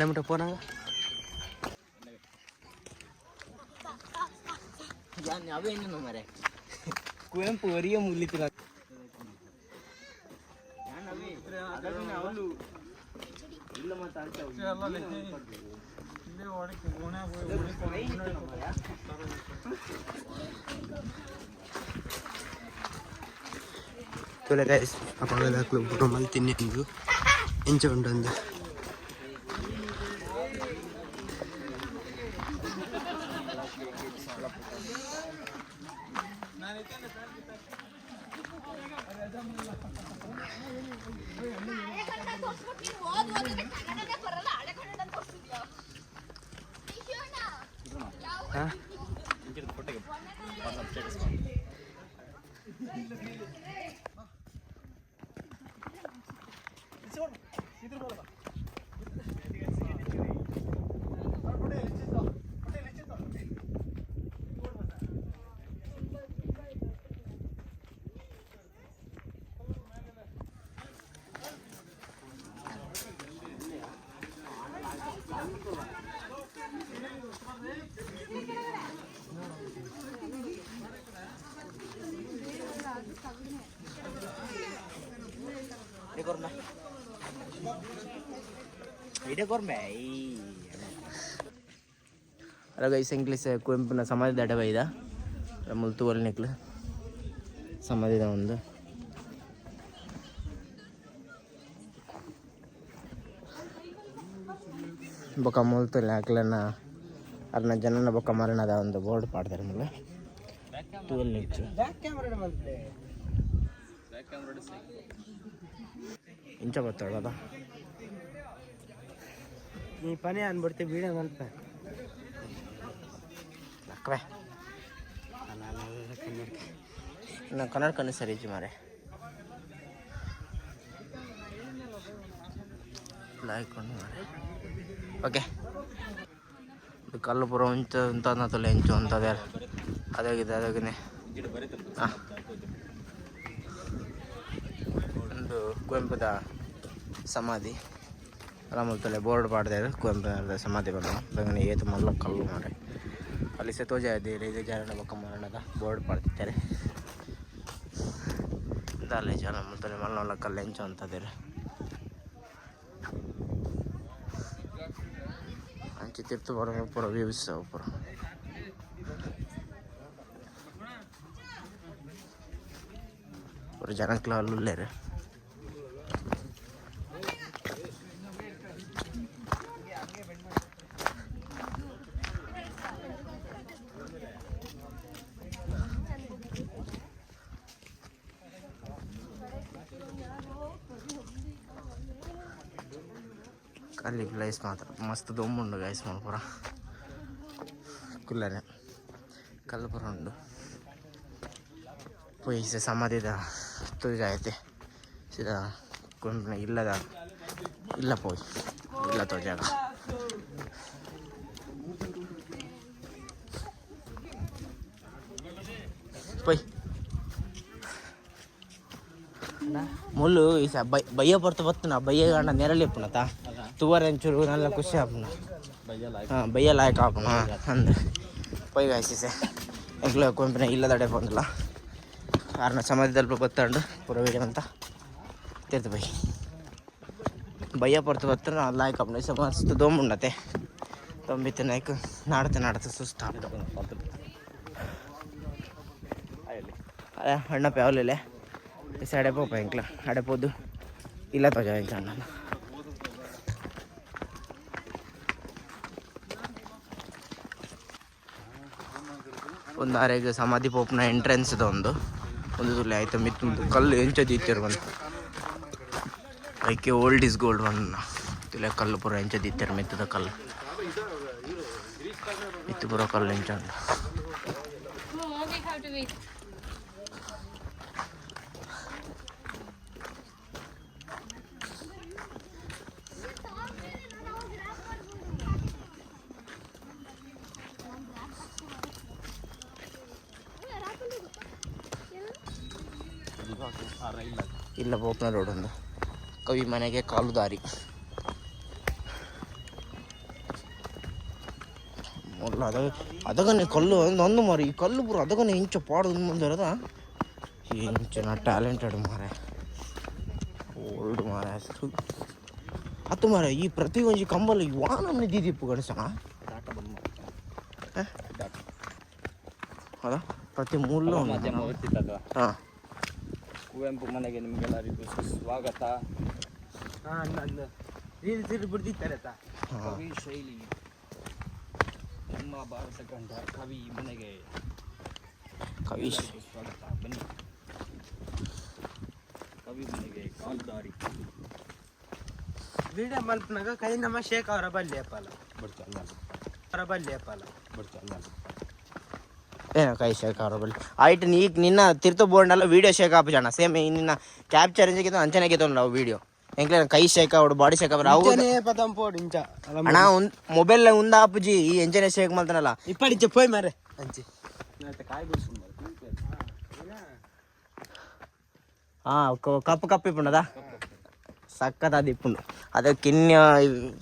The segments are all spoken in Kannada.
ಮುಟ್ಟ ಫೋನಾಗ ಅವೇನು ಮರೆ ಕುವೆಂಪು ವರಿಯ ಮುಗಿತಿಲ್ಲ ಇಲ್ಲ tuh guys, apa lagi klub rumah ini itu enjoy undang Hah? Halo guys, English kuempuna samadhi dada baida multu wal nikla samadhi da undu boka multu laklana arna janana boka marana da undu board paadtare mulle 12 nichu back camera malte back camera incha gottagada ಈ ಪನೆ ಅನ್ಬಿಡ್ತೀವಿ ವೀಡಿಯೋ ಮಲ್ಪ ನಕ್ವೆ ನಾ ಕನ್ನಡ ಕಣ್ಣು ಸರಿ ಮಾರೆ ಲೈಕ್ ಕೊಂಡು ಮಾರೆ ಓಕೆ ಇದು ಕಲ್ಲುಪುರ ಅಂತ ಅನ್ನತಲ್ಲ ಹೆಂಚು ಅಂತದೆ ಅದಾಗಿದೆ ಅದಾಗನೆ ಹಾಂ ಒಂದು ಕುವೆಂಪುದ ಸಮಾಧಿ ರಾಮುಲ್ತಲೆ ಬೋರ್ಡ್ ಪಾಡ್ದೆ ಕುವೆಂಪು ಸಮಾಧಿ ಬಂದು ಏತು ಮಲ್ಲ ಕಲ್ಲು ಮಾರೆ ಅಲ್ಲಿ ಸೆತೋಜ ಇದೆ ರೈತ ಜಾರಣ ಬೊಕ್ಕ ಮರಣದ ಬೋರ್ಡ್ ಪಾಡ್ತಿದ್ದಾರೆ ದಾಲೆ ಜನ ಮುಲ್ತಲೆ ಮಲ್ಲ ಕಲ್ಲು ಹೆಂಚು ಅಂತದೇರು ಅಂಚೆ ತಿರ್ತು ಬರೋ ಪುರ ವ್ಯೂಸ್ ಪುರ ಪುರ ಜನಕ್ಲ ಅಲ್ಲುಲ್ಲೇರು ಅಲ್ಲಿ ಪ್ಲೇಸ್ ಮಾತ್ರ ಮಸ್ತ್ ದೊಮ್ಮುಂಡು ಗೈಸ್ ಮಲ್ಪುರ ಕುಲ್ಲನೆ ಕಲ್ಲುಪುರ ಉಂಡು ಪೋಯಿ ಸಮಾಧಿದ ತುಜ ಐತೆ ಸೀದಾ ಕುಂಪ್ನ ಇಲ್ಲದ ಇಲ್ಲ ಪೋಯಿ ಇಲ್ಲ ತೋ ಜಾಗ ಪೋಯ್ ముళ్ళు ఈసా బయ్య పొడత వస్తున్నా బయ్య కాడ నెరలు చెప్పునతా తువ్వరెంచురు నల్ల ఖుషి ఆపున బయ్య లాయక ఆపున అంద పోయి ಕಾಯಿಸಿಸೆ ಎಂಕ್ಲ ಕೊಂಪಿನ ಇಲ್ಲದಡೆ ಬಂದಿಲ್ಲ ಕಾರಣ ಸಮಾಧಿದಲ್ಲಿ ಬತ್ತಂಡು ಪುರ ವೀಡಿಯೋ ಅಂತ ತಿರ್ತು ಬೈ ಬಯ್ಯ ಪೊಡ್ತು ಬತ್ತ ಲಾಯಕ ಆಪುನ ಇಸ ಮಸ್ತ್ ದೋಮ್ ಉಂಡತೆ ತೊಂಬಿತ್ತು ನಾಯ್ಕು ನಾಡ್ತೆ ಸುಸ್ತು ಅದೇ ಅಣ್ಣ ಪ್ಯಾವಲಿಲೆ इसे अड़े पो पैंक्ला अड़े पोदु इला तो जाए जाना ಒಂದು ಆರೆಗೆ ಸಮಾಧಿ ಪೋಪ್ನ ಎಂಟ್ರೆನ್ಸ್ ಒಂದು ತುಲೆ ಆಯ್ತು ಮಿತ್ತು ಕಲ್ಲು ಎಂಚದು ಇತ್ತಿರು ಬಂದು ಐಕೆ ಓಲ್ಡ್ ಇಸ್ ಗೋಲ್ಡ್ ಒಂದು ತುಲೆ ಕಲ್ಲು ಪುರ ಎಂಚದು ಇತ್ತಿರು ಮಿತ್ತದ ಕಲ್ಲು ಮಿತ್ತು ಪುರ ಕಲ್ಲು ಎಂಚ ಇಲ್ಲ ಬೋಪ್ನ ರೋಡ್ ಒಂದು ಕವಿ ಮನೆಗೆ ಕಾಲು ದಾರಿ ಅಲ್ಲ ಅದಗನೆ ಕಲ್ಲು ಒಂದು ಮಾರಿ ಈ ಕಲ್ಲು ಬರೋ ಅದಗನೆ ಇಂಚು ಪಾಡು ಮುಂದೆ ಇರೋದ ಇಂಚು ನಾ ಟ್ಯಾಲೆಂಟೆಡ್ ಮಾರೆ ಓಲ್ಡ್ ಮಾರೆ ಅಷ್ಟು ಅತ್ತು ಮಾರೆ ಈ ಪ್ರತಿ ಒಂಜಿ ಕಂಬಲ್ಲಿ ವಾನಮ್ನೆ ದೀದಿಪ್ಪು ಗಣಸನ ಹೌದಾ ಪ್ರತಿ ಮೂಲ ಹಾಂ ಕುವೆಂಪು ಮನೆಗೆ ನಿಮಗೆಲ್ಲರಿಗೂ ಸ್ವಾಗತ. ಬಿಡ್ದಿದ್ದಾರೆ ಕವಿ ಶೈಲಿ ನಮ್ಮ ಭಾರತ ಕಂಡ ಕವಿ ಮನೆಗೆ ಕವಿ ಸ್ವಾಗತ. ಬನ್ನಿ ಕವಿ ಮನೆಗೆ ಕಾಲ್ದಾರಿ ವಿಡಿಯೋ ಮಲ್ಪನಾಗ ಕೈ ನಮ್ಮ ಶೇಖ್ ಅವರ ಬಲ್ಲಿ ಅಪ್ಪಲ್ಲ ಅವರ ಬಲ್ಲಿ ಅಪ್ಪಲ್ಲ ಏನ ಕೈ ಶೇಕ್ ಅವರ ಬಲ್ಲಿ ಆಯ್ತು ಈಗ ನಿನ್ನ ತಿರ್ತು ಬೋರ್ಡ್ನೆಲ್ಲ ವೀಡಿಯೋ ಶೇಕ್ ಆಪ ಜನ ಸೇಮ್ ನಿನ್ನ ಕ್ಯಾಪ್ಚರ್ ಎಂಜಿಗೆ ಅಂಚನೆಗೆ ನಾವು ವೀಡಿಯೋ ಎಂಕ್ಲೆ ಕೈ ಶೇಕ್ ಅವಡು ಬಾಡಿ ಶೇಕ್ ಅವರ ಅವು ಅಣ್ಣ ಒಂದು ಮೊಬೈಲ್ ಉಂದ ಆಪುಜಿ ಈ ಎಂಜನೆ ಶೇಕ್ ಮಾಡ್ತಾನಲ್ಲ ಇಪ್ಪಡಿಚ್ಚ ಪೋಯ್ ಮಾರೆ ಅಂಚಿ ಹಾಂ ಕಪ್ಪು ಕಪ್ಪು ಇಪ್ಪುಂಡದ ಸಕ್ಕತ್ತಾದ ಇಪ್ಪುಂಡು ಅದೇ ಕಿನ್ಯ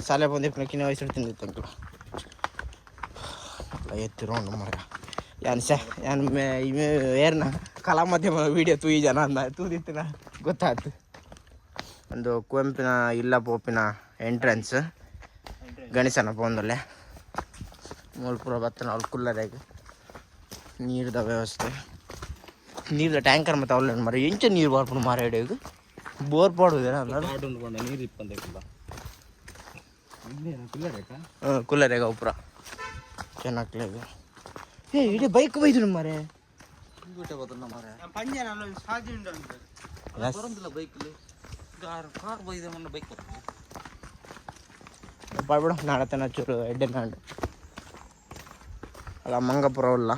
ಸಾಲೆ ಬಂದಿಪ್ಪು ಕಿನ್ಯ ವಯಸ್ಸು ತಿಂದಿತ್ತು ಎತ್ತಿರೋಣ ಮರ ಯಾನ್ ಯಾನ್ ಏರ್ನ ಕಲಾ ಮಾಧ್ಯಮ ವೀಡಿಯೋ ತೂಯಿ ಜನ ಅಂದ ತೂದಿತ್ತಿನ ಗೊತ್ತಾಯ್ತು. ಒಂದು ಕುವೆಂಪಿನ ಇಲ್ಲ ಪೋಪಿನ ಎಂಟ್ರೆನ್ಸ್ ಗಣೇಶನ ಪೋಂದಲ್ಲೇ ಮೂಲ್ಪುರ ಬತ್ತನ ಅವ್ರು ಕುಲ್ಲರಾಗಿ ನೀರ್ದ ವ್ಯವಸ್ಥೆ ನೀರ್ದ ಟ್ಯಾಂಕರ್ ಮತ್ತು ಅವಲ್ಲ ಮರ ಎಂಚ ನೀರು ಬಾರ್ಪುಡು ಮಾರ ಹಿಡಿಯೋದು ಬೋರ್ ಪಾಡುದೇನ ನೀರು ಇಪ್ಪಂದಿಲ್ಲ ಕುಲ್ಲರೇಗ ಉಪ್ರ ಚೆನ್ನಾಗ್ಲೇಗ ಏ ಇಡೀ ಬೈಕ್ ಬೈದ್ರು ಮಾರೆ ಪಾಡ್ಬಿಡ ನಾಳೆ ತನ ಚೂರು ಎಡ್ಡೆ ನಾಡು ಅಲ್ಲ ಮಂಗಪುರ ಅಲ್ಲ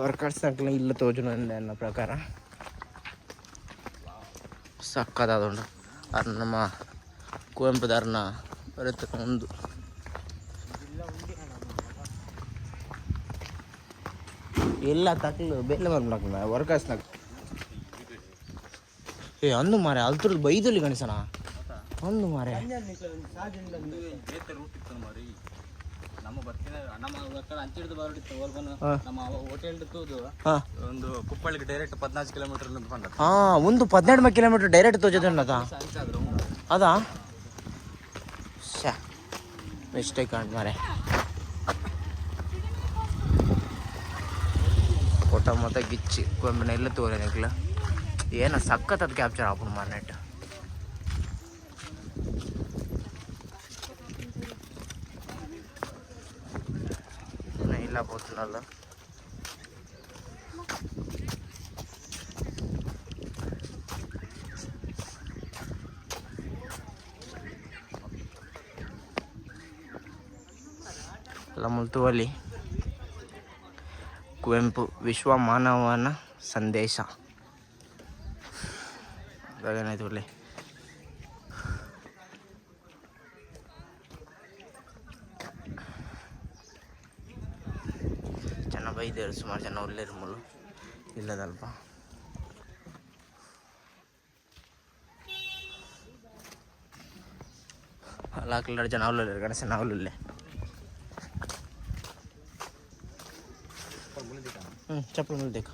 ವರ್ಕರ್ಸ್ ಹಾಕಲ ಇಲ್ಲ ತೋಜುನ ಅನ್ನೋ ಪ್ರಕಾರ ಸಕ್ಕದಾದುಂಡು ಅದು ನಮ್ಮ ಕುವೆಂಪುದಾರನ ಬರುತ್ತೆ ಒಂದು ಎಲ್ಲ ತಕ್ಲು ಬೇಲೆ ಮಾಡ್ಬಿಡಕ್ಕ ವರ್ಕರ್ಸ್ನಾಗ ಏ ಅಂದು ಮಾರೆ ಅಲ್ತರದ್ದು ಬೈದಲ್ಲಿ ಗಣಸನ ಅಂದು ಮಾರೆ ಒಂದು ಕುಪ್ಪಳಿಗೆ ಡೈರೆಕ್ಟ್ 14 ಕಿಲೋಮೀಟರ್ ಹಾಂ ಒಂದು 12 ಕಿಲೋಮೀಟರ್ ಡೈರೆಕ್ಟ್ ತೋಜದ ಅದಾ ಶಾ ಮಿಸ್ಟೇಕ್ ಕಾಣ್ ಮಾರೆ ಫೋಟೋ ಮತ್ತೆ ಗಿಚ್ಚಿ ಕೊಂಬಿನ ಎಲ್ಲ ತೋರೆ ನಿಕ್ಲ ಏನ ಸಖತ್ ಕ್ಯಾಪ್ಚರ್ ಹಾಕೊಂಡು ಮಾರ ನೆಟ್ ಇಲ್ಲ పోతున్నಲ್ಲ ಮುಲ್ತುವಲ್ಲಿ ಕುವೆಂಪು ವಿಶ್ವ ಮಾನವನ ಸಂದೇಶ ಏನಾಯ್ತು ಒಳ್ಳೆ ಜನ ಬೈದೇರು ಸುಮಾರು ಜನ ಒಳ್ಳೆರು ಮುಳು ಇಲ್ಲದಲ್ಪ ಅಲ್ಲ ಜನ ಅವಲೇ ಗಣೇಶನ ಅವಲೇ चप्पल मिल देखा